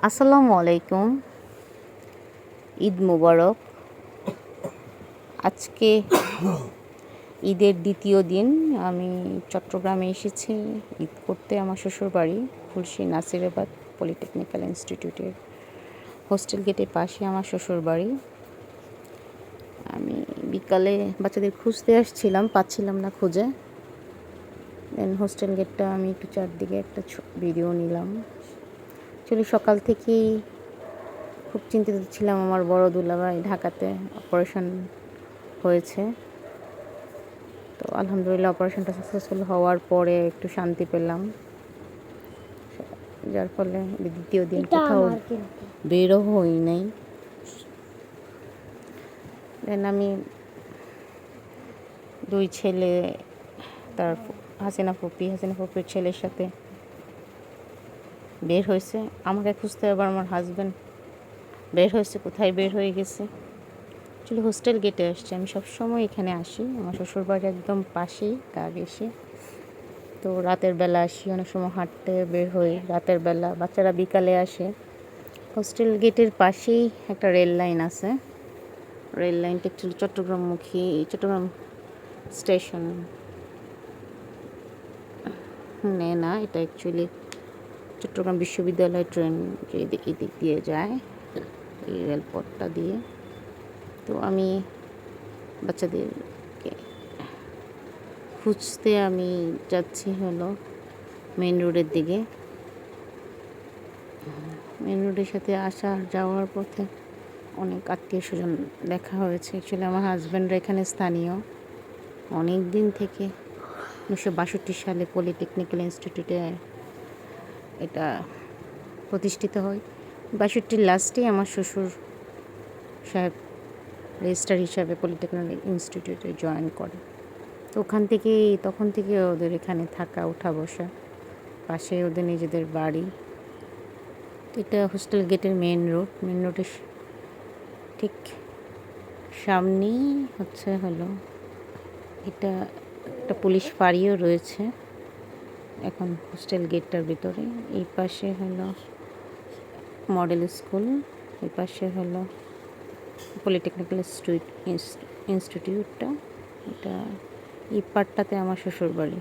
আসসালামু আলাইকুম। ঈদ মুবারক। আজকে ঈদের দ্বিতীয় দিন। আমি চট্টগ্রামে এসেছি ঈদ করতে আমার শ্বশুরবাড়ি খুলশী নাসিরাবাদ পলিটেকনিক্যাল ইনস্টিটিউটের হোস্টেল গেটের পাশে আমার শ্বশুরবাড়ি। আমি বিকালে বাচ্চাদের খুঁজতে আসছিলাম, পাচ্ছিলাম না খুঁজে। দেন হোস্টেল গেটটা আমি একটু চারদিকে একটা ভিডিও নিলাম। অ্যাকচুয়ালি সকাল থেকেই খুব চিন্তিত ছিলাম। আমার বড় দুলাভাই ঢাকাতে অপারেশন হয়েছে, তো আলহামদুলিল্লাহ অপারেশনটা সাকসেসফুল হওয়ার পরে একটু শান্তি পেলাম, যার ফলে দ্বিতীয় দিন কোথাও বেরো হই নাই। দেন আমি দুই ছেলে, তার হাসিনা ফুপির ছেলের সাথে বের হয়েছে আমাকে খুঁজতে। আবার আমার হাজব্যান্ড বের হয়েছে, কোথায় বের হয়ে গেছে। অ্যাকচুয়ালি হোস্টেল গেটে আসছি, আমি সবসময় এখানে আসি, আমার শ্বশুরবাড়ি একদম পাশেই কাজ এসে। তো রাতের বেলা আসি, অনেক সময় হাঁটতে বের হই রাতের বেলা, বাচ্চারা বিকালে আসে। হোস্টেল গেটের পাশেই একটা রেল লাইন আছে। রেল লাইনটা অ্যাকচুয়ালি চট্টগ্রামমুখী, চট্টগ্রাম স্টেশন না, এটা অ্যাকচুয়ালি চট্টগ্রাম বিশ্ববিদ্যালয় ট্রেন যে এদিক দিয়ে যায়, এই রেলপথটা দিয়ে। তো আমি বাচ্চাদেরকে খুঁজতে আমি যাচ্ছি হলো মেন রোডের দিকে। মেন রোডের সাথে আসা যাওয়ার পথে অনেক আত্মীয় স্বজন দেখা হয়েছে। অ্যাকচুয়ালি আমার হাজব্যান্ডরা এখানে স্থানীয়, অনেক দিন থেকে 1962 সালে পলিটেকনিক্যাল ইনস্টিটিউটে এটা প্রতিষ্ঠিত হয়। 62 লাস্টে আমার শ্বশুর সাহেব রেজিস্ট্রার হিসাবে পলিটেকনিক্যাল ইনস্টিটিউটে জয়েন করে। তো তখন থেকে ওদের এখানে থাকা ওঠা বসা, পাশে ওদের নিজেদের বাড়ি। এটা হোস্টেল গেটের মেন রোডের ঠিক সামনেই হলো এটা একটা পুলিশ ফাঁড়িও রয়েছে এখন হোস্টেল গেটটার ভিতরে। এই পাশে হলো মডেল স্কুল, এই পাশে হলো পলিটেকনিক্যাল ইনস্টিটিউটটা। এটা এই পার্টটাতে আমার শ্বশুর বাড়ি।